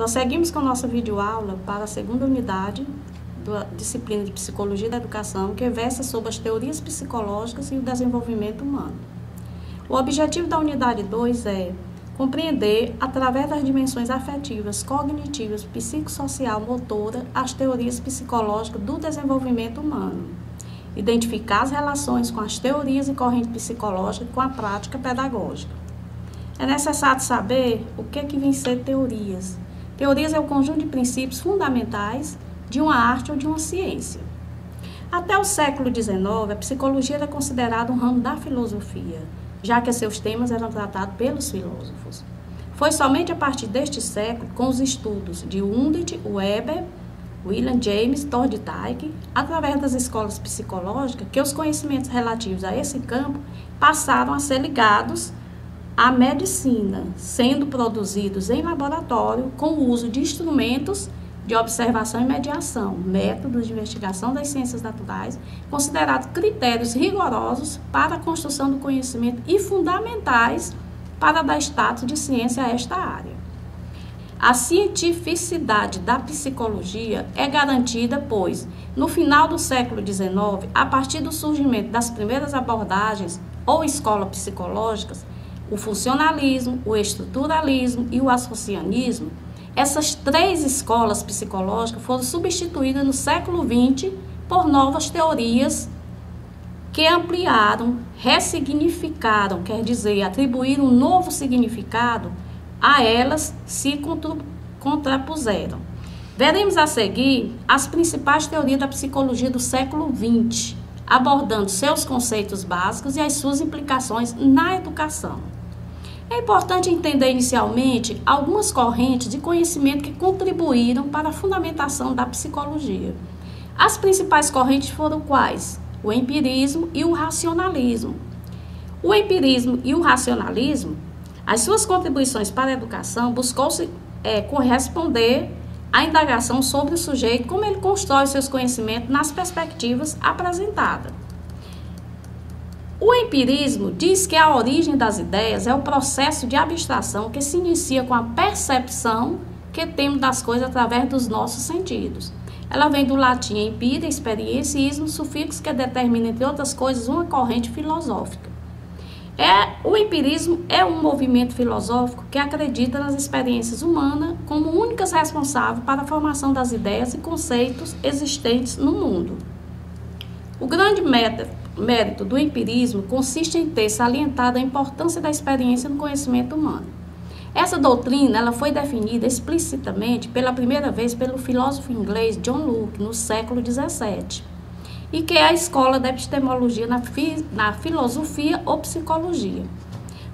Prosseguimos com nossa videoaula para a segunda unidade da disciplina de Psicologia da Educação, que versa sobre as teorias psicológicas e o desenvolvimento humano. O objetivo da unidade 2 é compreender, através das dimensões afetivas, cognitivas, psicossocial, motora, as teorias psicológicas do desenvolvimento humano. Identificar as relações com as teorias e correntes psicológicas com a prática pedagógica. É necessário saber o que vem ser teorias. Teorias é o conjunto de princípios fundamentais de uma arte ou de uma ciência. Até o século XIX, a psicologia era considerada um ramo da filosofia, já que seus temas eram tratados pelos filósofos. Foi somente a partir deste século, com os estudos de Wundt, Weber, William James, Thorndike, através das escolas psicológicas, que os conhecimentos relativos a esse campo passaram a ser ligados à medicina, sendo produzidos em laboratório com o uso de instrumentos de observação e mediação, métodos de investigação das ciências naturais, considerados critérios rigorosos para a construção do conhecimento e fundamentais para dar status de ciência a esta área. A cientificidade da psicologia é garantida, pois, no final do século XIX, a partir do surgimento das primeiras abordagens ou escolas psicológicas, o funcionalismo, o estruturalismo e o associanismo, essas três escolas psicológicas foram substituídas no século XX por novas teorias que ampliaram, ressignificaram, quer dizer, atribuíram um novo significado a elas, se contrapuseram. Veremos a seguir as principais teorias da psicologia do século XX, abordando seus conceitos básicos e as suas implicações na educação. É importante entender inicialmente algumas correntes de conhecimento que contribuíram para a fundamentação da psicologia. As principais correntes foram quais? O empirismo e o racionalismo. O empirismo e o racionalismo, as suas contribuições para a educação buscou-se corresponder à indagação sobre o sujeito, como ele constrói seus conhecimentos nas perspectivas apresentadas. O empirismo diz que a origem das ideias é o processo de abstração que se inicia com a percepção que temos das coisas através dos nossos sentidos. Ela vem do latim empíria, experiência e ismo, sufixo que determina, entre outras coisas, uma corrente filosófica. O empirismo é um movimento filosófico que acredita nas experiências humanas como únicas responsáveis para a formação das ideias e conceitos existentes no mundo. O grande mérito do empirismo consiste em ter salientado a importância da experiência no conhecimento humano. Essa doutrina ela foi definida explicitamente pela primeira vez pelo filósofo inglês John Locke, no século XVII, e que é a escola da epistemologia na filosofia ou psicologia.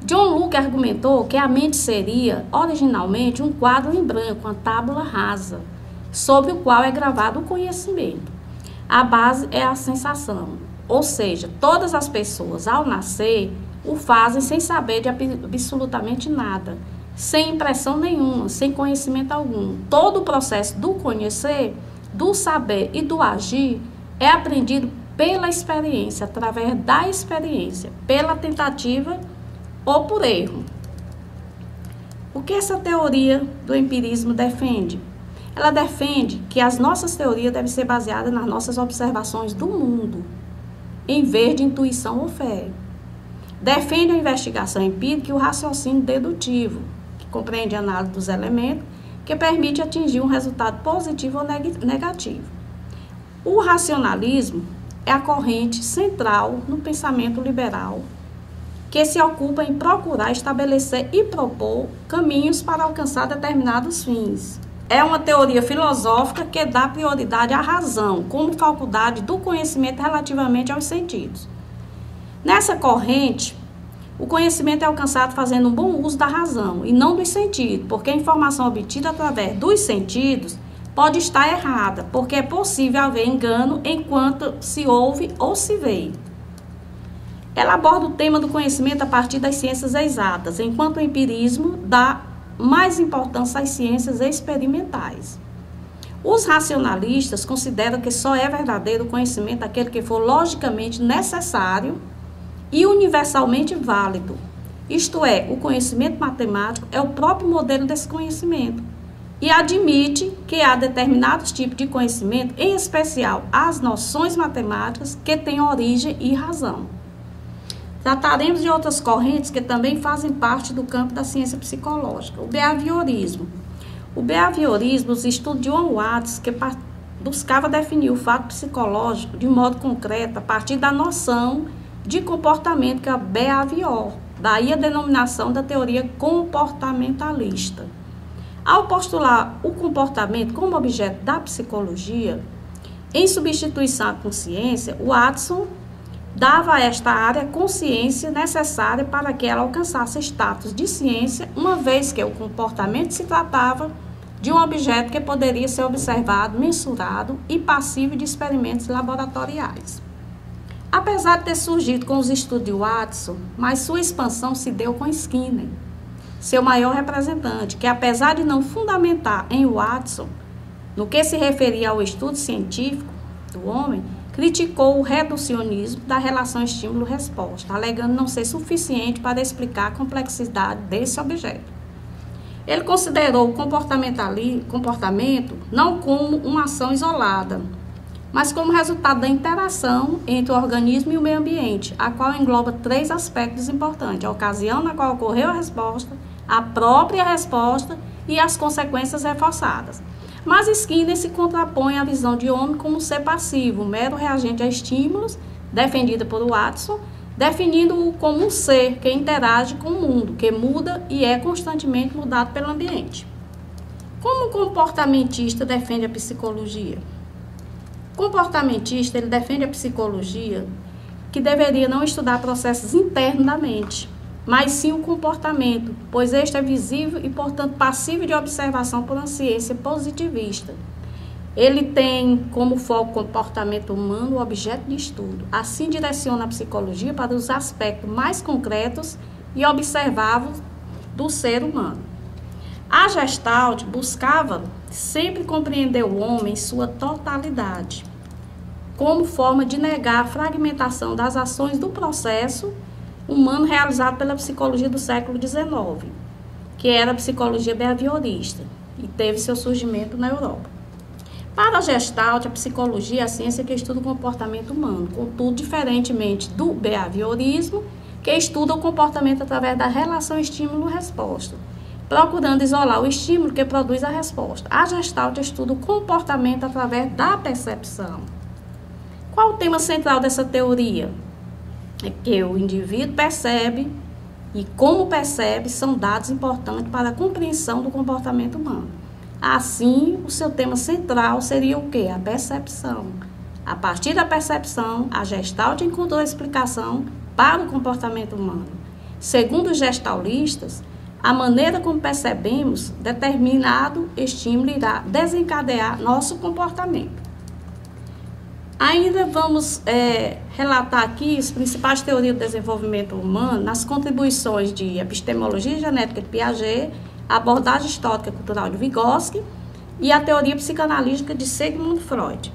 John Locke argumentou que a mente seria, originalmente, um quadro em branco, uma tábula rasa, sobre o qual é gravado o conhecimento. A base é a sensação, ou seja, todas as pessoas, ao nascer, o fazem sem saber de absolutamente nada, sem impressão nenhuma, sem conhecimento algum. Todo o processo do conhecer, do saber e do agir é aprendido pela experiência, através da experiência, pela tentativa ou por erro. O que essa teoria do empirismo defende? Ela defende que as nossas teorias devem ser baseadas nas nossas observações do mundo, em vez de intuição ou fé. Defende a investigação empírica e o raciocínio dedutivo, que compreende a análise dos elementos, que permite atingir um resultado positivo ou negativo. O racionalismo é a corrente central no pensamento liberal, que se ocupa em procurar estabelecer e propor caminhos para alcançar determinados fins. É uma teoria filosófica que dá prioridade à razão, como faculdade do conhecimento relativamente aos sentidos. Nessa corrente, o conhecimento é alcançado fazendo um bom uso da razão e não dos sentidos, porque a informação obtida através dos sentidos pode estar errada, porque é possível haver engano enquanto se ouve ou se vê. Ela aborda o tema do conhecimento a partir das ciências exatas, enquanto o empirismo dá mais importância às ciências experimentais. Os racionalistas consideram que só é verdadeiro o conhecimento aquele que for logicamente necessário e universalmente válido. Isto é, o conhecimento matemático é o próprio modelo desse conhecimento, e admite que há determinados tipos de conhecimento, em especial as noções matemáticas, que têm origem e razão. Trataremos de outras correntes que também fazem parte do campo da ciência psicológica. O behaviorismo. O behaviorismo, os estudos de John Watts, que buscava definir o fato psicológico de modo concreto a partir da noção de comportamento, que é a behavior, daí a denominação da teoria comportamentalista. Ao postular o comportamento como objeto da psicologia, em substituição à consciência, Watson dava a esta área a consciência necessária para que ela alcançasse status de ciência, uma vez que o comportamento se tratava de um objeto que poderia ser observado, mensurado e passível de experimentos laboratoriais. Apesar de ter surgido com os estudos de Watson, mas sua expansão se deu com Skinner, seu maior representante, que apesar de não fundamentar em Watson, no que se referia ao estudo científico do homem, criticou o reducionismo da relação estímulo-resposta, alegando não ser suficiente para explicar a complexidade desse objeto. Ele considerou o comportamento não como uma ação isolada, mas como resultado da interação entre o organismo e o meio ambiente, a qual engloba 3 aspectos importantes: a ocasião na qual ocorreu a resposta, a própria resposta e as consequências reforçadas. Mas Skinner se contrapõe à visão de homem como ser passivo, mero reagente a estímulos, defendida por Watson, definindo-o como um ser que interage com o mundo, que muda e é constantemente mudado pelo ambiente. Como o comportamentista defende a psicologia? O comportamentista, ele defende a psicologia que deveria não estudar processos internos da mente, mas sim o comportamento, pois este é visível e, portanto, passível de observação por uma ciência positivista. Ele tem como foco o comportamento humano, o objeto de estudo. Assim, direciona a psicologia para os aspectos mais concretos e observáveis do ser humano. A Gestalt buscava sempre compreender o homem em sua totalidade, como forma de negar a fragmentação das ações do processo humano realizado pela psicologia do século XIX, que era a psicologia behaviorista, e teve seu surgimento na Europa. Para a Gestalt, a psicologia é a ciência que estuda o comportamento humano, contudo, diferentemente do behaviorismo, que estuda o comportamento através da relação estímulo-resposta, procurando isolar o estímulo que produz a resposta. A Gestalt estuda o comportamento através da percepção. Qual o tema central dessa teoria? É que o indivíduo percebe e como percebe são dados importantes para a compreensão do comportamento humano. Assim, o seu tema central seria o quê? A percepção. A partir da percepção, a Gestalt encontrou a explicação para o comportamento humano. Segundo os gestaulistas, a maneira como percebemos determinado estímulo irá desencadear nosso comportamento. Ainda vamos relatar aqui as principais teorias do desenvolvimento humano nas contribuições de epistemologia genética de Piaget, a abordagem histórica cultural de Vygotsky e a teoria psicanalítica de Sigmund Freud.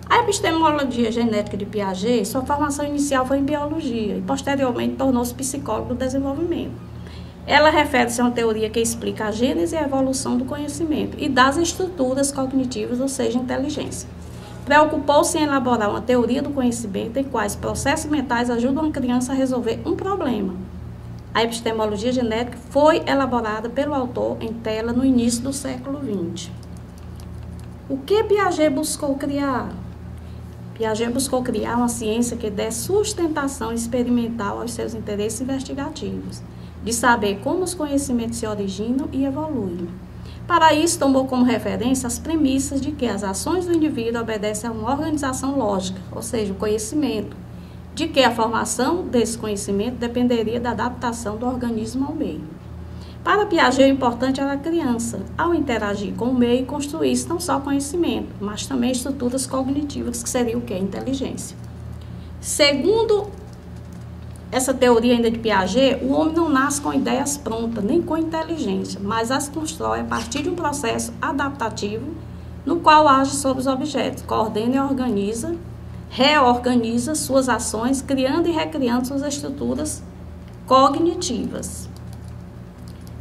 A epistemologia genética de Piaget, sua formação inicial foi em biologia e posteriormente tornou-se psicólogo do desenvolvimento. Ela refere-se a uma teoria que explica a gênese e a evolução do conhecimento e das estruturas cognitivas, ou seja, inteligência. Preocupou-se em elaborar uma teoria do conhecimento em quais processos mentais ajudam a criança a resolver um problema. A epistemologia genética foi elaborada pelo autor em tela no início do século XX. O que Piaget buscou criar? Piaget buscou criar uma ciência que dê sustentação experimental aos seus interesses investigativos, de saber como os conhecimentos se originam e evoluem. Para isso, tomou como referência as premissas de que as ações do indivíduo obedecem a uma organização lógica, ou seja, o conhecimento, de que a formação desse conhecimento dependeria da adaptação do organismo ao meio. Para Piaget, o importante era a criança, ao interagir com o meio, construir não só conhecimento, mas também estruturas cognitivas, que seria o que? A inteligência. Segundo essa teoria ainda de Piaget, o homem não nasce com ideias prontas, nem com inteligência, mas as constrói a partir de um processo adaptativo, no qual age sobre os objetos, coordena e organiza, reorganiza suas ações, criando e recriando suas estruturas cognitivas.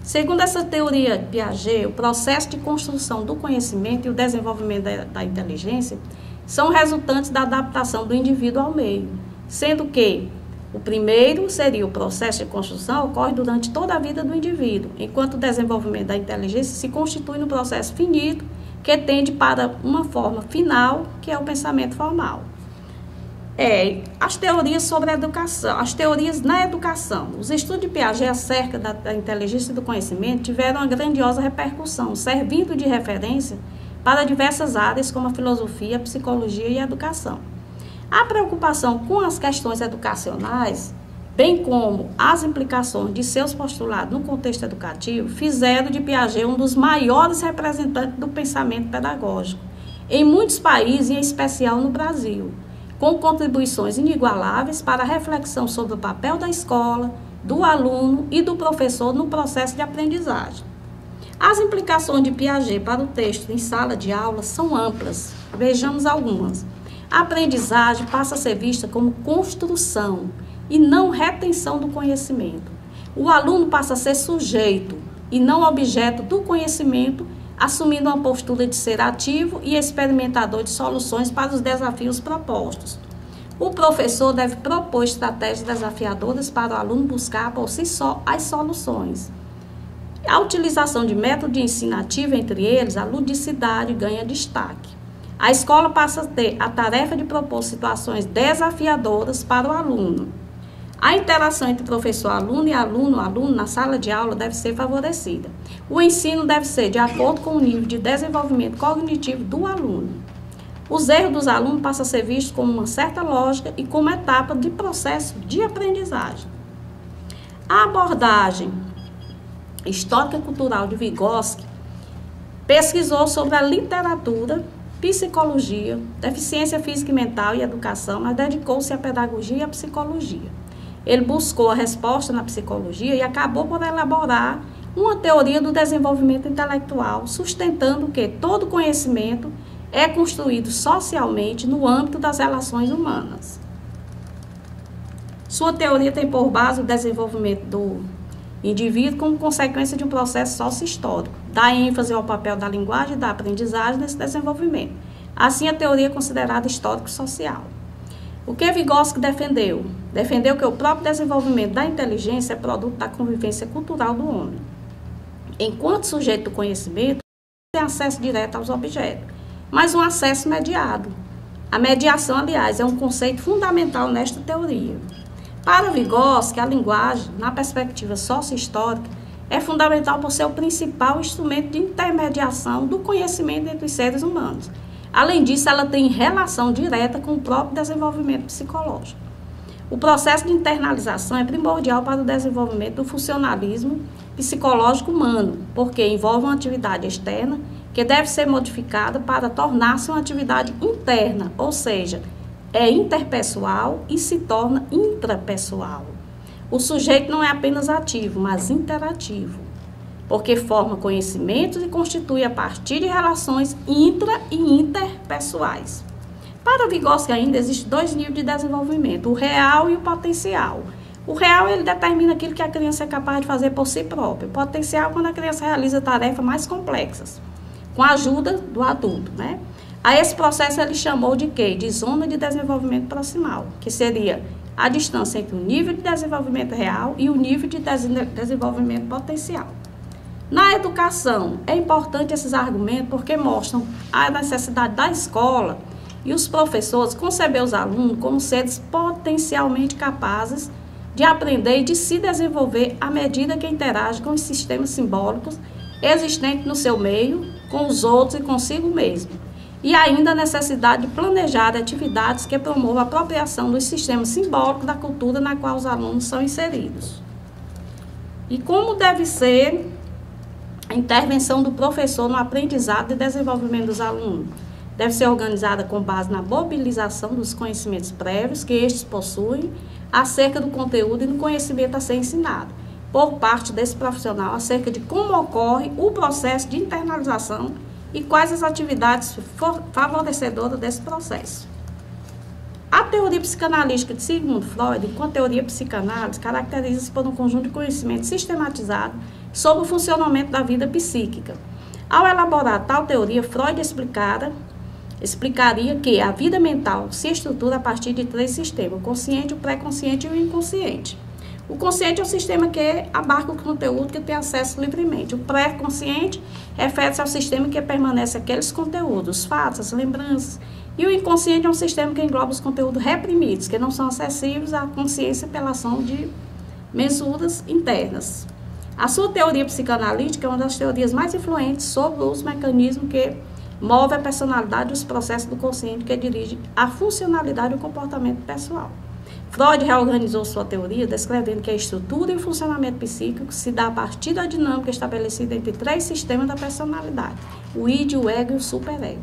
Segundo essa teoria Piaget, o processo de construção do conhecimento e o desenvolvimento da inteligência são resultantes da adaptação do indivíduo ao meio, sendo que o primeiro seria o processo de construção ocorre durante toda a vida do indivíduo, enquanto o desenvolvimento da inteligência se constitui no processo finito que tende para uma forma final, que é o pensamento formal. As teorias sobre a educação, as teorias na educação. Os estudos de Piaget acerca da inteligência e do conhecimento tiveram uma grandiosa repercussão, servindo de referência para diversas áreas como a filosofia, a psicologia e a educação. A preocupação com as questões educacionais, bem como as implicações de seus postulados no contexto educativo, fizeram de Piaget um dos maiores representantes do pensamento pedagógico, em muitos países, e em especial no Brasil, com contribuições inigualáveis para a reflexão sobre o papel da escola, do aluno e do professor no processo de aprendizagem. As implicações de Piaget para o texto em sala de aula são amplas. Vejamos algumas. A aprendizagem passa a ser vista como construção e não retenção do conhecimento. O aluno passa a ser sujeito e não objeto do conhecimento, assumindo uma postura de ser ativo e experimentador de soluções para os desafios propostos. O professor deve propor estratégias desafiadoras para o aluno buscar por si só as soluções. A utilização de método de ensino ativo, entre eles, a ludicidade ganha destaque. A escola passa a ter a tarefa de propor situações desafiadoras para o aluno. A interação entre professor-aluno e aluno-aluno na sala de aula deve ser favorecida. O ensino deve ser de acordo com o nível de desenvolvimento cognitivo do aluno. Os erros dos alunos passam a ser vistos como uma certa lógica e como etapa de processo de aprendizagem. A abordagem histórica e cultural de Vygotsky pesquisou sobre a literatura, psicologia, deficiência física e mental e educação, mas dedicou-se à pedagogia e à psicologia. Ele buscou a resposta na psicologia e acabou por elaborar uma teoria do desenvolvimento intelectual, sustentando que todo conhecimento é construído socialmente no âmbito das relações humanas. Sua teoria tem por base o desenvolvimento do indivíduo como consequência de um processo sócio-histórico, dá ênfase ao papel da linguagem e da aprendizagem nesse desenvolvimento. Assim, a teoria é considerada histórico-social. O que Vygotsky defendeu? Defendeu que o próprio desenvolvimento da inteligência é produto da convivência cultural do homem. Enquanto sujeito do conhecimento, tem acesso direto aos objetos, mas um acesso mediado. A mediação, aliás, é um conceito fundamental nesta teoria. Para Vygotsky, a linguagem, na perspectiva socio-histórica, é fundamental por ser o principal instrumento de intermediação do conhecimento entre os seres humanos. Além disso, ela tem relação direta com o próprio desenvolvimento psicológico. O processo de internalização é primordial para o desenvolvimento do funcionalismo psicológico humano, porque envolve uma atividade externa que deve ser modificada para tornar-se uma atividade interna, ou seja, é interpessoal e se torna intrapessoal. O sujeito não é apenas ativo, mas interativo, porque forma conhecimentos e constitui a partir de relações intra- e interpessoais. Para Vygotsky ainda existem dois níveis de desenvolvimento, o real e o potencial. O real, ele determina aquilo que a criança é capaz de fazer por si própria. O potencial, quando a criança realiza tarefas mais complexas, com a ajuda do adulto, né? A esse processo ele chamou de quê? De zona de desenvolvimento proximal, que seria a distância entre o nível de desenvolvimento real e o nível de desenvolvimento potencial. Na educação, é importante esses argumentos porque mostram a necessidade da escola e os professores conceber os alunos como seres potencialmente capazes de aprender e de se desenvolver à medida que interagem com os sistemas simbólicos existentes no seu meio, com os outros e consigo mesmo. E ainda a necessidade de planejar atividades que promovam a apropriação dos sistemas simbólicos da cultura na qual os alunos são inseridos. E como deve ser a intervenção do professor no aprendizado e desenvolvimento dos alunos? Deve ser organizada com base na mobilização dos conhecimentos prévios que estes possuem acerca do conteúdo e do conhecimento a ser ensinado, por parte desse profissional acerca de como ocorre o processo de internalização e quais as atividades favorecedoras desse processo. A teoria psicanalítica de Sigmund Freud, enquanto teoria psicanálise, caracteriza-se por um conjunto de conhecimentos sistematizados sobre o funcionamento da vida psíquica. Ao elaborar tal teoria, Freud explicaria que a vida mental se estrutura a partir de 3 sistemas: o consciente, o pré-consciente e o inconsciente. O consciente é o sistema que abarca o conteúdo que tem acesso livremente. O pré-consciente refere-se ao sistema que permanece aqueles conteúdos, os fatos, as lembranças. E o inconsciente é um sistema que engloba os conteúdos reprimidos, que não são acessíveis à consciência pela ação de mensuras internas. A sua teoria psicanalítica é uma das teorias mais influentes sobre os mecanismos que movem a personalidade e os processos do consciente que dirigem a funcionalidade e o comportamento pessoal. Freud reorganizou sua teoria descrevendo que a estrutura e o funcionamento psíquico se dá a partir da dinâmica estabelecida entre 3 sistemas da personalidade: o id, o ego e o superego.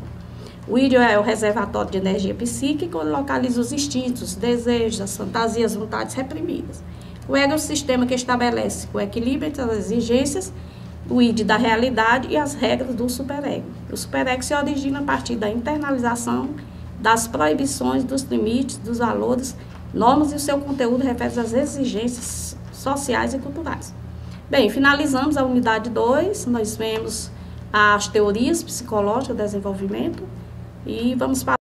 O id é o reservatório de energia psíquica, onde localiza os instintos, os desejos, as fantasias, as vontades reprimidas. O ego é o sistema que estabelece o equilíbrio entre as exigências, o id da realidade e as regras do superego. O superego se origina a partir da internalização das proibições, dos limites, dos valores, normas, e o seu conteúdo refere às exigências sociais e culturais. Bem, finalizamos a unidade 2, nós vemos as teorias psicológicas do desenvolvimento e vamos para